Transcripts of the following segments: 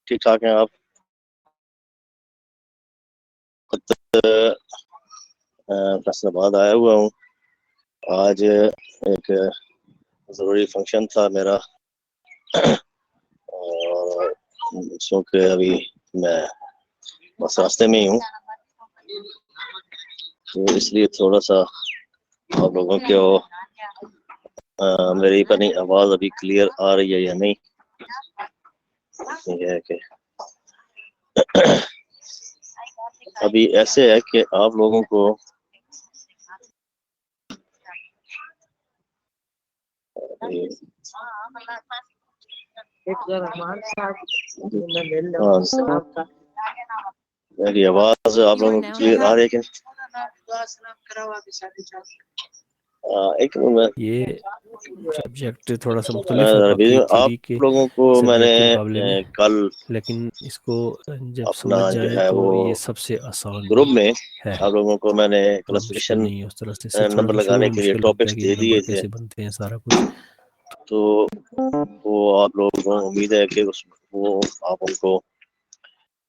ٹھیک ٹھاک ہیں آپ؟ فیصل آباد آیا ہوا ہوں. آج ایک ضروری فنکشن تھا میرا، اور چونکہ ابھی میں بس راستے میں ہی ہوں، تو اس لیے تھوڑا سا آپ لوگوں کو میری پتہ نہیں آواز ابھی کلیئر آ رہی ہے یا نہیں. یہ ہے کہ ابھی ایسے ہے کہ آپ لوگوں کو میری آواز آپ لوگوں کو کلیئر آ رہی ہے کہ ایک یہ سبجیکٹ تھوڑا سا مختلف ہے باقی آپ تھیوری کے لوگوں کو میں سبجیکٹ نے کے مقابلے میں، کل لیکن اس کو جب اپنا سمجھ جو جائیں ہے تو وہ یہ سب سے آسان گروپ میں ہے، آپ لوگوں کو میں نے تو مشکل کلاسیفیکیشن نہیں ہے اس طرح سے. صرف تھوڑا نمبر سا شروع لگانے میں کے لیے مشکل لگتا ہے ٹاپکس کہ دے دیے نمبر تھے، کیسے بنتے ہیں سارا کچھ. تو وہ آپ لوگوں کو امید ہے کہ وہ آپ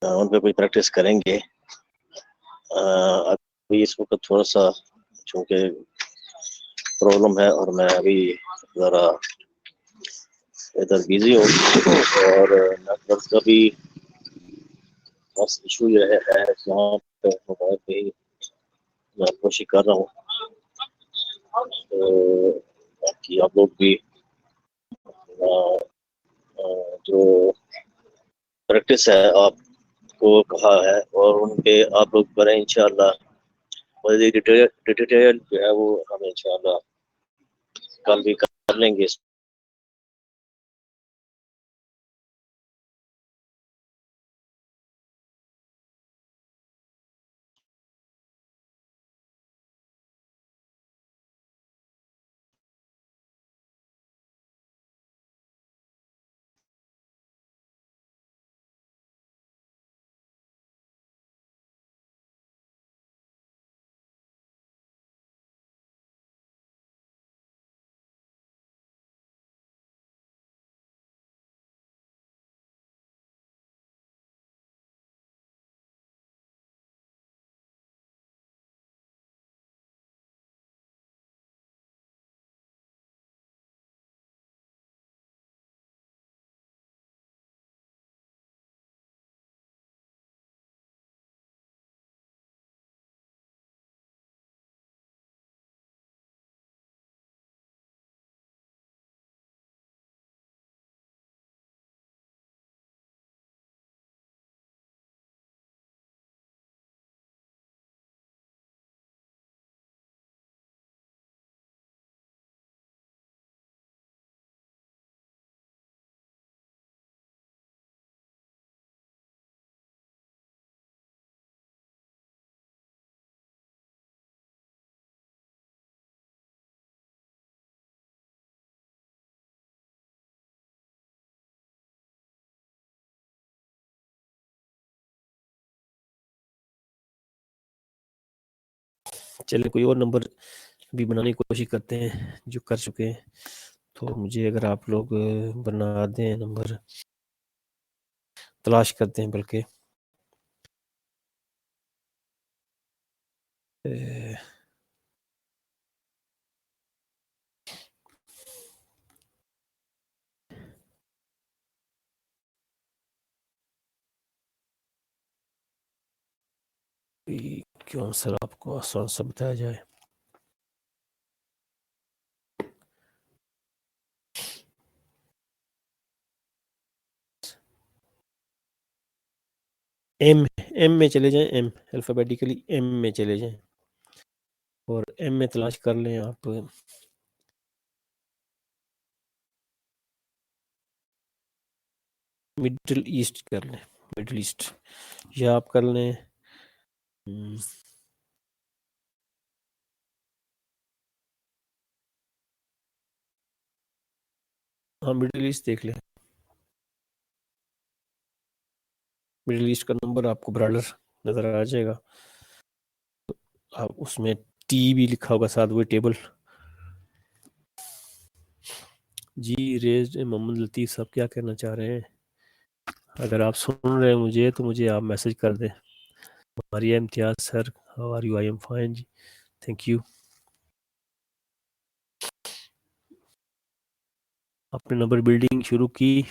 ان پہ کوئی پریکٹس کریں گے. ابھی اس وقت تھوڑا سا چونکہ پرابلم ہے اور میں ابھی ذرا ادھر بزی ہوں، اور نیٹورک کا بھی بس ایشو یہ ہے یہاں پہ موبائل پہ ہی میں کوشش کر رہا ہوں. باقی آپ لوگ بھی جو پریکٹس ہے آپ کو کہا ہے اور ان پہ آپ لوگ کریں انشاءاللہ. مزید ڈیٹیل جو ہے وہ ہم انشاءاللہ کل بھی کر لیں گے. چلے کوئی اور نمبر بھی بنانے کی کوشش کرتے ہیں جو کر چکے ہیں. تو مجھے اگر آپ لوگ بنا دیں نمبر تلاش کرتے ہیں، بلکہ کیوں سر آپ کو آسان سا بتایا جائے. ایم میں چلے جائیں، ایم الفابیٹیکلی ایم میں چلے جائیں اور ایم میں تلاش کر لیں آپ مڈل ایسٹ کر لیں، مڈل ایسٹ، یا آپ کر لیں ہاں مڈل ایسٹ دیکھ لیں. مڈل ایسٹ کا نمبر آپ کو برالر نظر آ جائے گا. آپ اس میں ٹی بھی لکھا ہوگا ساتھ وہی ٹیبل. جی ریز محمد لطیف صاحب کیا کہنا چاہ رہے ہیں؟ اگر آپ سن رہے ہیں مجھے تو مجھے آپ میسج کر دیں. Maria Imtiaz sir how are you? I am fine جی, تھینک یو. آپ نے نمبر بلڈنگ شروع کی,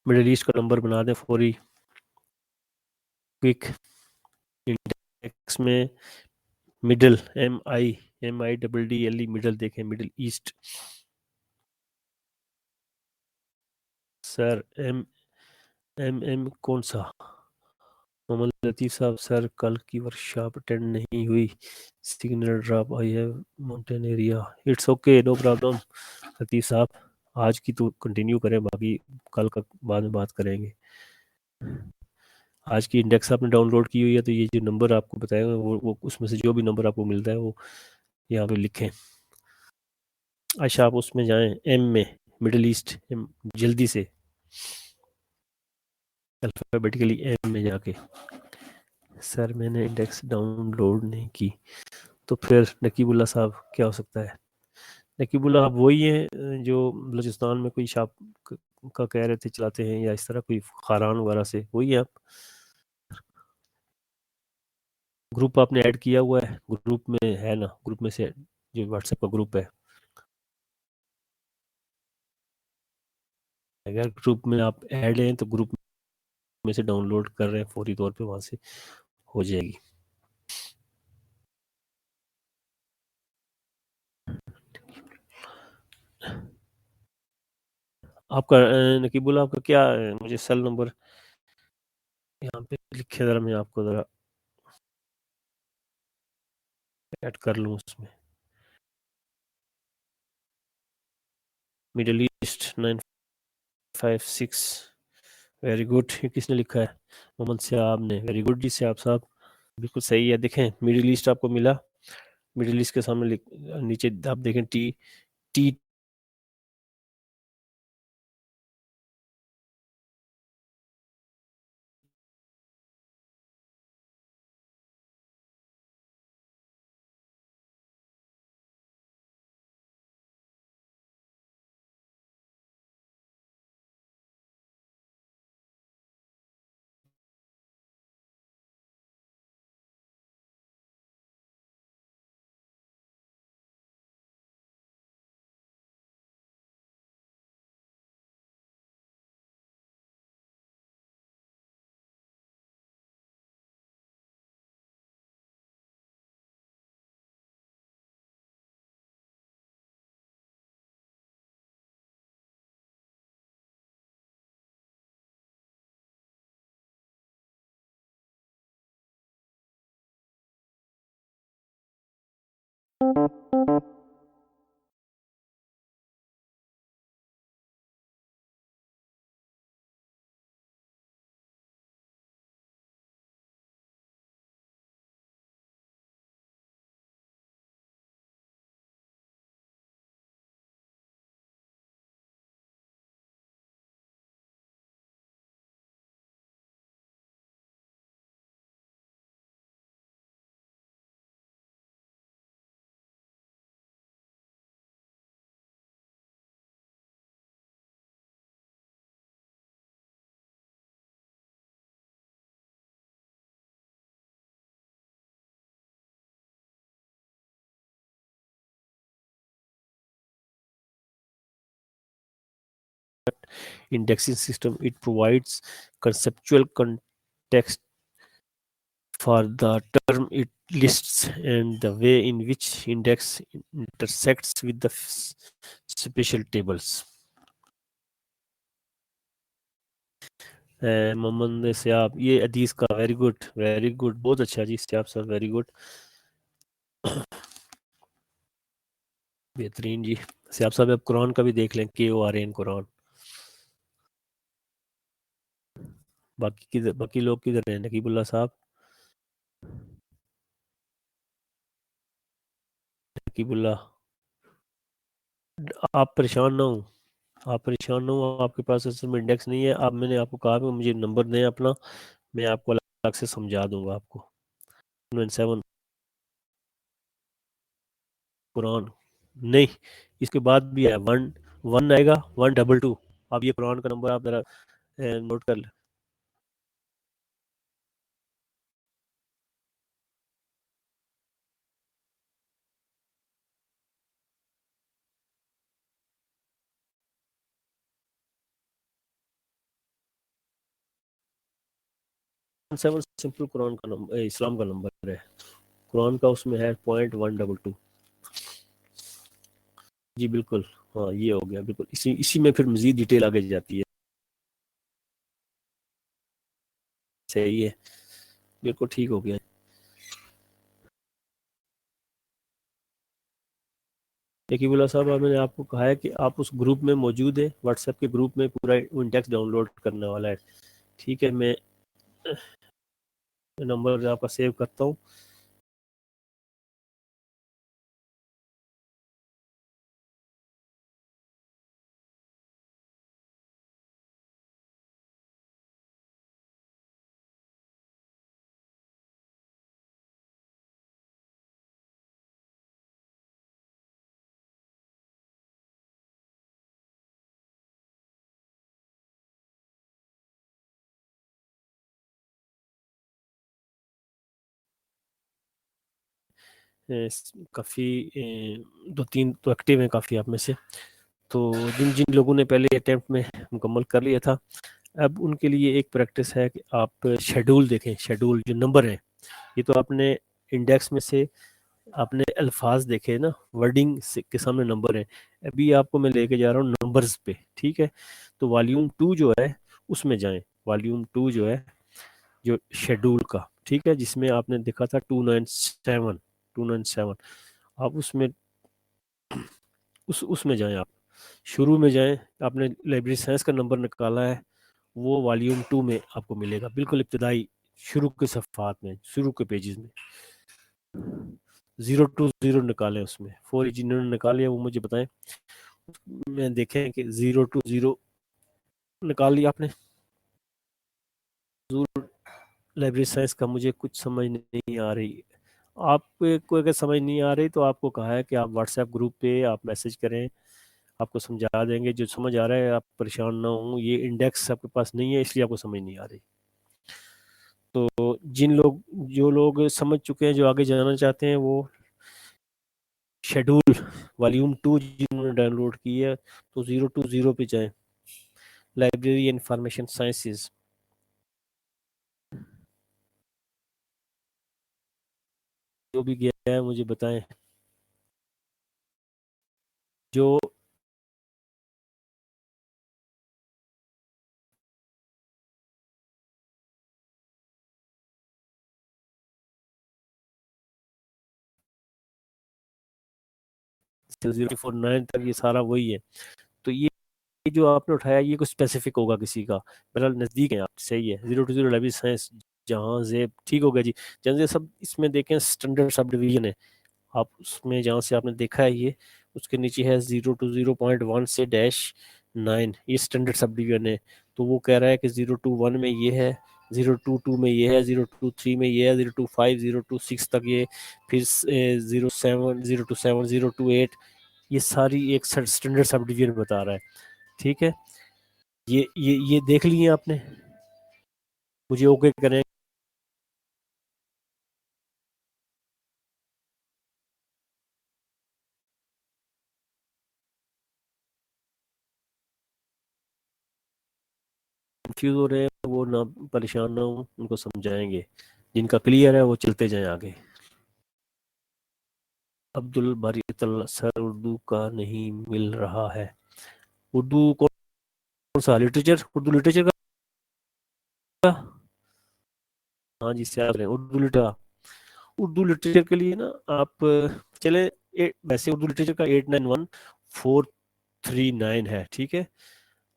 مڈل ایسٹ کا نمبر بنا دیں فوری کوئک. انڈیکس میں مڈل MIDDLE مڈل دیکھیں, مڈل ایسٹ. سر ایم کون سا؟ محمد لطیف صاحب سر کل کی ورکشاپ اٹینڈ نہیں ہوئی, سگنل ڈراپ آئی ہے mountain area. It's okay, no problem Latif sahab, آج کی تو کنٹینیو کریں, باقی کل کا بعد میں بات کریں گے. آج کی انڈیکس آپ نے ڈاؤن لوڈ کی ہوئی ہے تو یہ جو نمبر آپ کو بتائے گا وہ اس میں سے جو بھی نمبر آپ کو ملتا ہے وہ یہاں پہ لکھیں. اچھا آپ اس میں جائیں ایم میں, مڈل ایسٹ, جلدی سے الفابیٹیکلی ایم میں جا کے. سر میں نے انڈیکس ڈاؤن لوڈ نہیں کی. تو پھر نقیب اللہ صاحب کیا ہو سکتا ہے؟ نقیب اللہ آپ وہی ہیں جو بلوچستان میں کوئی شاپ کا کہہ رہے تھے چلاتے ہیں, یا اس طرح کوئی خاران وغیرہ سے, وہی ہے آپ؟ گروپ آپ نے ایڈ کیا ہوا ہے, گروپ میں ہے نا, گروپ میں سے جو واٹس ایپ کا گروپ ہے, اگر گروپ میں آپ ایڈ ہیں تو گروپ میں سے ڈاؤن لوڈ کر رہے ہیں فوری طور پہ, وہاں سے ہو جائے گی. آپ کا نقیب اللہ آپ کا کیا ہے؟ مجھے سیل نمبر یہاں پہ لکھے, ذرا میں آپ کو ذرا ایڈ کر لوں اس میں. Middle East 956, very good. یہ کس نے لکھا ہے؟ محمد سیاب نے, ویری گڈ جی سیاب صاحب, بالکل صحیح ہے. دیکھیں مڈل ایسٹ آپ کو ملا, مڈل ایسٹ کے سامنے نیچے آپ دیکھیں T indexing system. It provides conceptual context for the term it lists and the way in which index intersects with the special tables. محمد سیاب, یہ حدیث کا, ویری گڈ ویری گڈ, بہت اچھا جی سیاب صاحب, ویری گڈ, بہترین جی. سیاب صاحب آپ قرآن کا بھی دیکھ لیں, KORAN قرآن. باقی لوگ کدھر ہیں؟ نقیب اللہ صاحب, نقیب اللہ, آپ پریشان نہ ہوں, آپ پریشان نہ ہوں, آپ کے پاس اصل میں انڈیکس نہیں ہے. آپ, میں نے آپ کو کہا کہ مجھے نمبر دیں اپنا, میں آپ کو الگ سے سمجھا دوں گا آپ کو. 7 قرآن نہیں, اس کے بعد بھی ہے 1 آئے گا, 122 آپ یہ قرآن کا نمبر آپ ذرا نوٹ کر لیں. 7 سمپل قرآن کا نمبر اسلام کا نمبر ہے. قرآن کا اس میں ہے 0.122. جی بالکل ہاں یہ ہو گیا بالکل. اسی میں پھر مزید ڈیٹیل آگے جاتی ہے. صحیح ہے بالکل ٹھیک ہو گیا. یقین اللہ صاحب میں نے آپ کو کہا ہے کہ آپ اس گروپ میں موجود ہیں. واٹس ایپ کے گروپ میں پورا انڈیکس ڈاؤن لوڈ کرنے والا ہے. ٹھیک ہے میں نمبر آپ کا سیو کرتا ہوں. کافی 2-3 تو ایکٹیو ہیں کافی آپ میں سے. تو جن جن لوگوں نے پہلے اٹیمپٹ میں مکمل کر لیا تھا اب ان کے لیے ایک پریکٹس ہے کہ آپ شیڈول دیکھیں. شیڈول جو نمبر ہے یہ تو آپ نے انڈیکس میں سے آپ نے الفاظ دیکھے نا ورڈنگ کے سامنے نمبر ہے. ابھی آپ کو میں لے کے جا رہا ہوں نمبرز پہ. ٹھیک ہے تو والیوم 2 جو ہے اس میں جائیں. والیوم 2 جو ہے جو شیڈول کا ٹھیک ہے جس میں آپ نے دیکھا تھا 297 آپ اس میں جائیں. آپ شروع میں جائیں. آپ نے لائبریری سائنس کا نمبر نکالا ہے وہ والیوم 2 میں آپ کو ملے گا بالکل ابتدائی شروع کے صفحات میں شروع کے پیجز میں. 020 نکالیں. اس میں 4 جنہوں نے نکالے وہ مجھے بتائیں. میں دیکھیں کہ 020 نکال لیا آپ نے. لائبریری سائنس کا مجھے کچھ سمجھ نہیں آ رہی. آپ کو اگر سمجھ نہیں آ رہی تو آپ کو کہا ہے کہ آپ واٹس ایپ گروپ پہ آپ میسج کریں. آپ کو سمجھا دیں گے. جو سمجھ آ رہا ہے آپ پریشان نہ ہوں. یہ انڈیکس آپ کے پاس نہیں ہے اس لیے آپ کو سمجھ نہیں آ رہی. تو جو لوگ سمجھ چکے ہیں جو آگے جانا چاہتے ہیں وہ شیڈول والیوم 2 جنہوں نے ڈاؤن لوڈ کی ہے تو 020 پہ جائیں. Library information sciences. جو بھی گیا ہے مجھے بتائیں. جو زیرو فور نائن تک یہ سارا وہی ہے. تو یہ جو آپ نے اٹھایا یہ کوئی اسپیسیفک ہوگا کسی کا. بہرحال نزدیک ہیں آپ. صحیح ہے 020 لائبریری سائنس جہاں زیب ٹھیک ہو گیا جی. جہاں سب اس میں دیکھیں اسٹینڈرڈ سب ڈویژن ہے. آپ اس میں جہاں سے آپ نے دیکھا ہے یہ اس کے نیچے ہے 020.1 سے -9 یہ اسٹینڈرڈ سب ڈویژن ہے. تو وہ کہہ رہا ہے کہ 021 میں یہ ہے 022 میں یہ ہے 023 میں یہ ہے 025 026 تک یہ پھر 07 027 028 یہ ساری ایک اسٹینڈرڈ سب ڈویژن بتا رہا ہے. ٹھیک ہے یہ دیکھ لیے آپ نے. مجھے اوکے کریں. کنفیوز ہو رہے ہیں وہ نہ پریشان نہ ہوں. ان کو سمجھائیں گے. جن کا کلیئر ہے وہ چلتے جائیں آگے. عبد الباری سر اردو کا نہیں مل رہا ہے. اردو کون سا لٹریچر اردو لٹریچر کا. ہاں جی سے اردو لٹریچر کے لیے نا آپ چلیں ویسے اردو لٹریچر کا 891439 ہے. ٹھیک ہے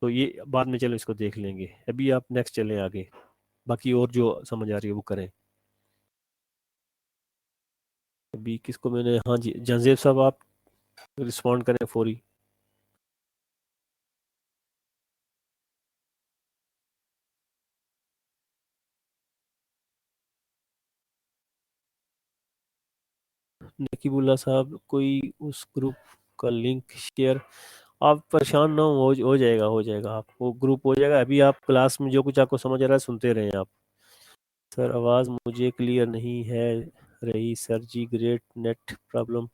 تو یہ بعد میں چلیں اس کو دیکھ لیں گے. ابھی آپ نیکسٹ چلیں آگے. باقی اور جو سمجھ آ رہی ہے وہ کریں. ابھی کس کو میں نے ہاں جی جنزیب صاحب آپ رسپونڈ کریں فوری. نقیب اللہ صاحب کوئی اس گروپ کا لنک شیئر آپ پریشان نہ ہو جائے گا، ہو جائے گا، آپ کو گروپ ہو جائے گا. ابھی آپ کلاس میں جو کچھ آپ کو سمجھ آ رہا ہے سنتے رہیں آپ. سر آواز مجھے کلیئر نہیں ہے رہی sir ji. Great net problem.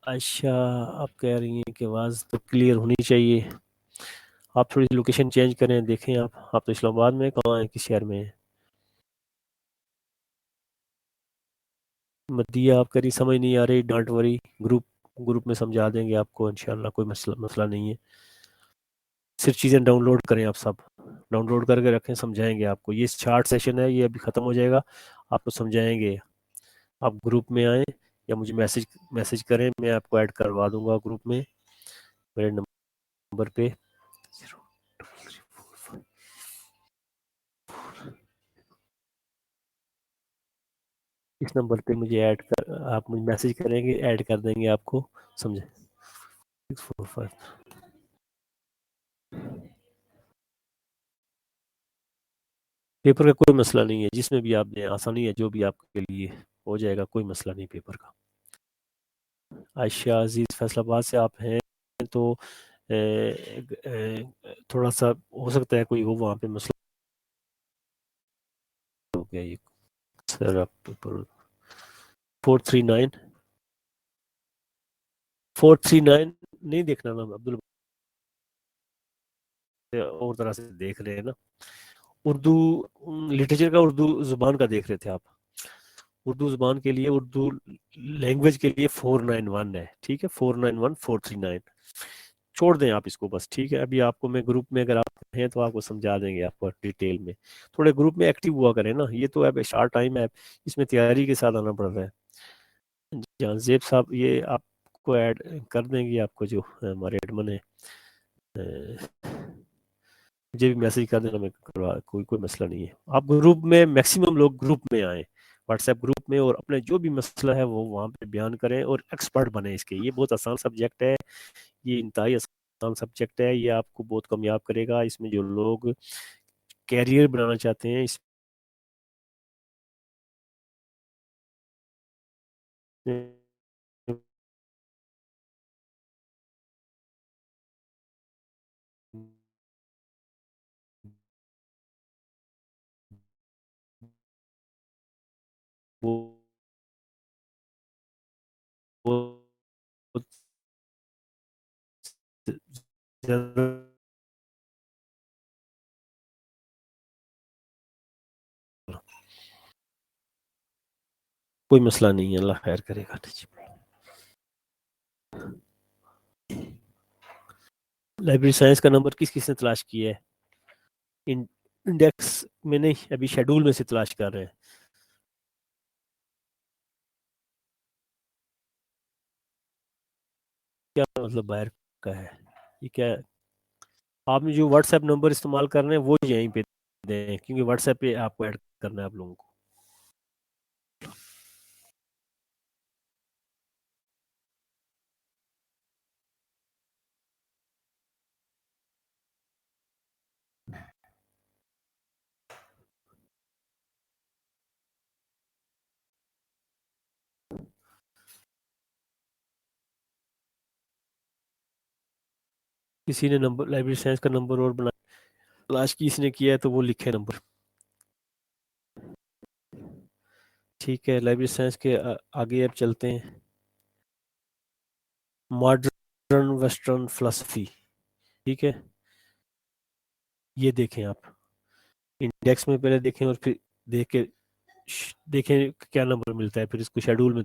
اچھا آپ کہہ رہی ہیں کہ آواز تو کلیئر ہونی چاہیے. آپ تھوڑی لوکیشن چینج کریں، دیکھیں آپ تو اسلام آباد میں کہاں ہیں، کس شہر میں ہیں؟ مدیہ آپ کری سمجھ نہیں آ رہی، ڈانٹ وری، گروپ میں سمجھا دیں گے آپ کو انشاءاللہ، کوئی مسئلہ نہیں ہے. صرف چیزیں ڈاؤن لوڈ کریں، آپ سب ڈاؤن لوڈ کر کے رکھیں، سمجھائیں گے آپ کو. یہ چارٹ سیشن ہے، یہ ابھی ختم ہو جائے گا، آپ کو سمجھائیں گے. آپ گروپ میں آئیں یا مجھے میسج کریں، میں آپ کو ایڈ کروا دوں گا گروپ میں میرے نمبر پہ. اس نمبر پہ مجھے آپ مجھے میسج کریں گے، ایڈ کر دیں گے آپ کو، سمجھیں. 645. پیپر کا کوئی مسئلہ نہیں ہے، جس میں بھی آپ دیں آسانی ہے، جو بھی آپ کے لیے ہو جائے گا، کوئی مسئلہ نہیں پیپر کا. عائشہ عزیز فیصل آباد سے آپ ہیں تو تھوڑا سا ہو سکتا ہے کوئی ہو وہاں پہ مسئلہ ہو گیا. یہ سر آپ پیپر 439 نہیں دیکھنا نا عبد اور طرح سے دیکھ رہے ہیں نا. اردو لٹریچر کا اردو زبان کا دیکھ رہے تھے آپ. اردو زبان کے لیے، اردو لینگویج کے لیے 491 ہے، ٹھیک ہے. 491 439 چھوڑ دیں آپ اس کو بس، ٹھیک ہے. ابھی آپ کو میں گروپ میں اگر آپ ہیں تو آپ کو سمجھا دیں گے آپ کو ڈیٹیل میں. تھوڑے گروپ میں ایکٹیو ہوا کریں نا، یہ تو اب شارٹ ٹائم ہے، اس میں تیاری کے ساتھ آنا پڑ رہا ہے. جہاں زیب صاحب یہ آپ کو ایڈ کر دیں گے، آپ کو جو ہمارے ایڈمن ہے مجھے بھی میسج کر دینا، میں کوئی مسئلہ نہیں ہے. آپ گروپ میں میکسیمم لوگ گروپ میں آئیں، واٹس ایپ گروپ میں، اور اپنے جو بھی مسئلہ ہے وہ وہاں پہ بیان کریں اور ایکسپرٹ بنیں اس کے. یہ بہت آسان سبجیکٹ ہے، یہ انتہائی آسان سبجیکٹ ہے. یہ آپ کو بہت کامیاب کرے گا. اس میں جو لوگ کیریئر بنانا چاہتے ہیں، اس میں بہت زیادہ کوئی مسئلہ نہیں ہے، اللہ خیر کرے گا. لائبریری سائنس کا نمبر کس نے تلاش کیا ہے؟ انڈیکس میں نہیں، ابھی شیڈول میں سے تلاش کر رہے ہیں. کیا مطلب باہر کا ہے؟ یہ کیا ہے؟ آپ نے جو واٹس ایپ نمبر استعمال کر رہے ہیں وہ یہیں پہ دیں، کیونکہ واٹس ایپ پہ آپ کو ایڈ کرنا ہے آپ لوگوں کو. کسی نے نمبر لائبریری سائنس کا نمبر اور بنا تلاش کی، اس نے کیا ہے تو وہ لکھے نمبر. ٹھیک ہے، لائبریری سائنس کے آگے اب چلتے ہیں. ماڈرن ویسٹرن فلسفی، ٹھیک ہے. یہ دیکھیں آپ انڈیکس میں پہلے دیکھیں اور پھر دیکھ کے دیکھیں کیا نمبر ملتا ہے، پھر اس کو شیڈول میں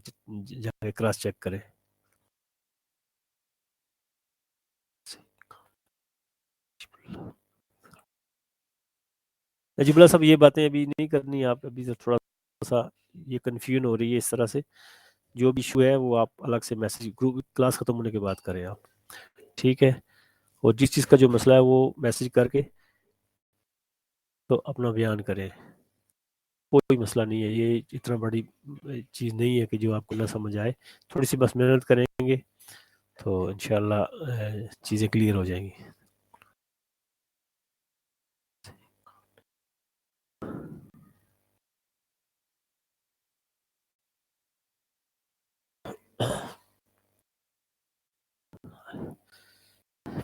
جا کے کراس چیک کریں. نجیب اللہ صاحب یہ باتیں ابھی نہیں کرنی، آپ ابھی سے تھوڑا سا یہ کنفیوژن ہو رہی ہے اس طرح سے. جو بھی ایشو ہے وہ آپ الگ سے میسج گروپ کلاس ختم ہونے کے بعد کریں آپ، ٹھیک ہے. اور جس چیز کا جو مسئلہ ہے وہ میسج کر کے تو اپنا بیان کریں. کوئی مسئلہ نہیں ہے، یہ اتنا بڑی چیز نہیں ہے کہ جو آپ کو نہ سمجھ آئے. تھوڑی سی بس محنت کریں گے تو انشاءاللہ چیزیں کلیئر ہو جائیں گی.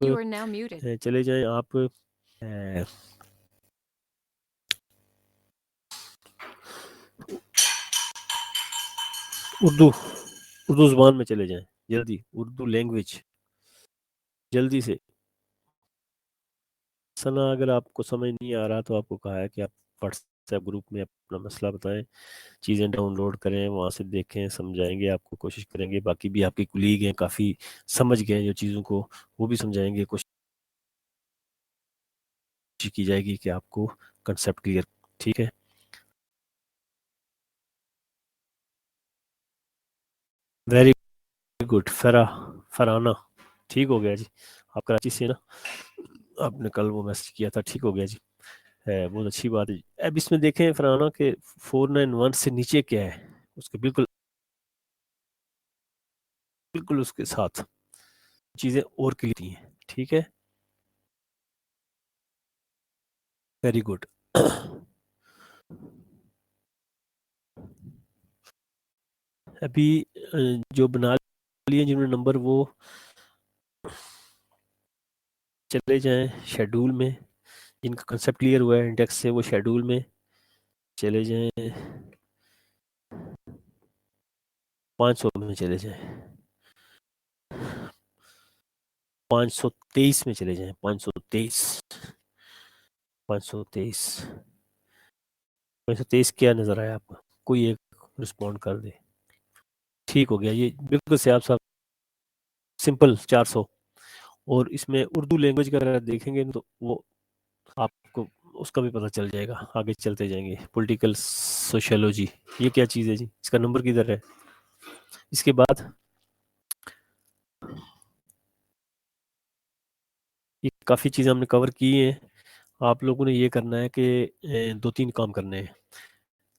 You are now muted. چلے جائیں آپ اردو زبان میں چلے جائیں جلدی، اردو لینگویج جلدی سے. ثنا اگر آپ کو سمجھ نہیں آ رہا تو آپ کو کہا ہے کہ آپ واٹس ایپ گروپ میں اپنا مسئلہ بتائیں، چیزیں ڈاؤن لوڈ کریں، وہاں سے دیکھیں، سمجھائیں گے آپ کو، کوشش کریں گے. باقی بھی آپ کے کلیگ ہیں کافی سمجھ گئے ہیں جو چیزوں کو، وہ بھی سمجھائیں گے. کوشش کی جائے گی کہ آپ کو کنسیپٹ کلیئر. ٹھیک ہے، ویری گڈ. فرانہ ٹھیک ہو گیا جی. آپ کراچی سے نا، آپ نے کل وہ میسج کیا تھا، ٹھیک ہو گیا جی. بہت اچھی بات ہے. اب اس میں دیکھیں فرانہ کہ 491 سے نیچے کیا ہے، اس کے بالکل اس کے ساتھ چیزیں اور کلیئر ہیں. ٹھیک ہے، ویری گڈ. ابھی جو بنا لیے جنہوں نے نمبر، وہ چلے جائیں شیڈول میں. جن کا کنسیپٹ کلیئر ہوا ہے انڈیکس سے، وہ شیڈول میں چلے جائیں. 500 میں چلے جائیں، 523 میں چلے جائیں. 523 کیا نظر آیا آپ کو؟ کوئی ایک رسپونڈ کر دے. ٹھیک ہو گیا، یہ بالکل سے آپ صاحب سمپل 400. اور اس میں اردو لینگویج کا اگر دیکھیں گے تو وہ آپ کو اس کا بھی پتہ چل جائے گا. آگے چلتے جائیں گے. پولیٹیکل سوشیولوجی، یہ کیا چیز ہے جی؟ اس کا نمبر کدھر ہے؟ اس کے بعد یہ کافی چیزیں ہم نے کور کی ہیں. آپ لوگوں نے یہ کرنا ہے کہ 2-3 کام کرنے ہیں.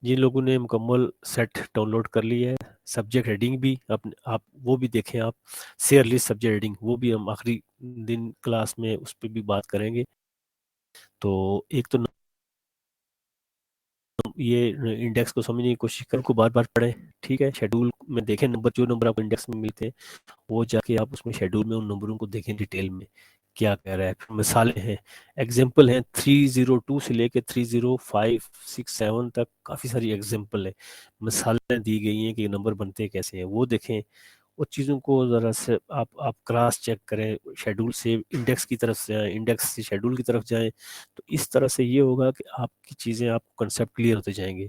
جن لوگوں نے مکمل سیٹ ڈاؤن لوڈ کر لی ہے، سبجیکٹ ہیڈنگ بھی آپ وہ بھی دیکھیں. آپ سیئر لسٹ سبجیکٹ ہیڈنگ، وہ بھی ہم آخری دن کلاس میں اس پہ بھی بات کریں گے. تو ایک تو یہ انڈیکس کو سمجھنے کی کوشش کریں، کو بار بار پڑھیں. ٹھیک ہے، شیڈول میں دیکھیں نمبر، جو نمبر آپ کو انڈیکس میں ملتے ہیں وہ جا کے آپ اس میں شیڈول میں ان نمبروں کو دیکھیں ڈیٹیل میں کیا کہہ رہا ہے. مثالیں ہیں، ایگزامپل ہیں. 302 سے لے کے 30567 تک کافی ساری ایگزامپل ہیں، مثالیں دی گئی ہیں کہ نمبر بنتے کیسے ہیں، وہ دیکھیں. اور چیزوں کو ذرا سے آپ کراس چیک کریں. شیڈول سے انڈیکس کی طرف سے جائیں، انڈیکس سے شیڈول کی طرف جائیں. تو اس طرح سے یہ ہوگا کہ آپ کی چیزیں، آپ کو کنسیپٹ کلیئر ہوتے جائیں گے.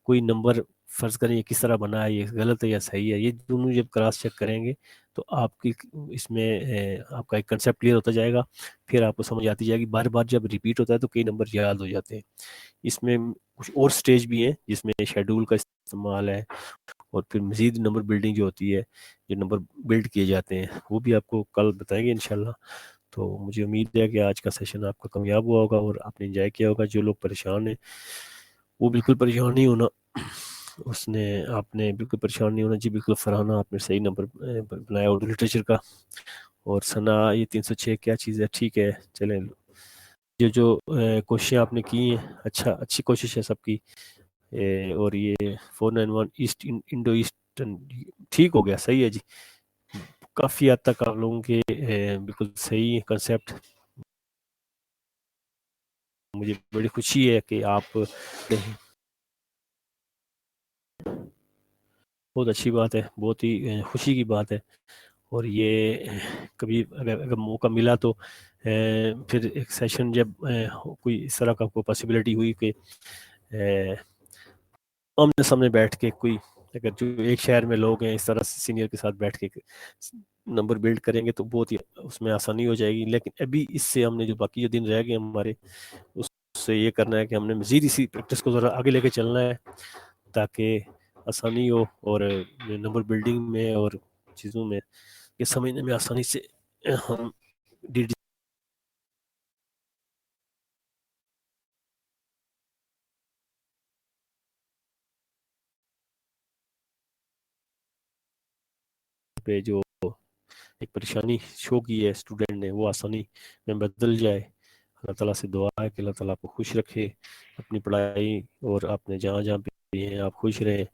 کوئی نمبر فرض کریں یہ کس طرح بنا ہے، یہ غلط ہے یا صحیح ہے، یہ دونوں جب کراس چیک کریں گے تو آپ کی اس میں آپ کا ایک کنسیپٹ کلیئر ہوتا جائے گا. پھر آپ کو سمجھ آتی جائے گی. بار بار جب ریپیٹ ہوتا ہے تو کئی نمبر یاد ہو جاتے ہیں. اس میں کچھ اور سٹیج بھی ہیں جس میں شیڈول کا استعمال ہے، اور پھر مزید نمبر بلڈنگ جو ہوتی ہے، جو نمبر بلڈ کیے جاتے ہیں، وہ بھی آپ کو کل بتائیں گے انشاءاللہ. تو مجھے امید ہے کہ آج کا سیشن آپ کا کامیاب ہوا ہوگا اور آپ نے انجوائے کیا ہوگا. جو لوگ پریشان ہیں وہ بالکل پریشان نہیں ہونا. آپ نے بالکل پریشان نہیں ہونا جی. بالکل فرحانہ آپ نے صحیح نمبر بنایا اردو لٹریچر کا. اور ثنا یہ 306 کیا چیز ہے. ٹھیک ہے، چلیں. جو کوششیں آپ نے کی ہیں، اچھی کوشش ہے سب کی. اور یہ 491 ایسٹ انڈو ایسٹرن ٹھیک ہو گیا، صحیح ہے جی. کافی حد تک آپ لوگوں کے بالکل صحیح کنسیپٹ. مجھے بڑی خوشی ہے کہ آپ، بہت اچھی بات ہے، بہت ہی خوشی کی بات ہے. اور یہ کبھی اگر موقع ملا تو پھر ایک سیشن جب کوئی اس طرح کا کوئی پاسبلٹی ہوئی کہ آمنے سامنے بیٹھ کے کوئی، اگر جو ایک شہر میں لوگ ہیں اس طرح سینئر کے ساتھ بیٹھ کے نمبر بلڈ کریں گے تو بہت ہی اس میں آسانی ہو جائے گی. لیکن ابھی اس سے ہم نے جو باقی جو دن رہ گئے ہمارے، اس سے یہ کرنا ہے کہ ہم نے مزید اسی پریکٹس کو ذرا آگے لے کے چلنا ہے تاکہ آسانی ہو، اور نمبر بلڈنگ میں اور چیزوں میں یہ سمجھنے میں آسانی سے ہم پہ جو ایک پریشانی شو کی ہے اسٹوڈنٹ نے، وہ آسانی میں بدل جائے. اللہ تعالیٰ سے دعا ہے کہ اللہ تعالیٰ آپ کو خوش رکھے، اپنی پڑھائی اور آپ نے جہاں جہاں پہ ہیں آپ خوش رہیں.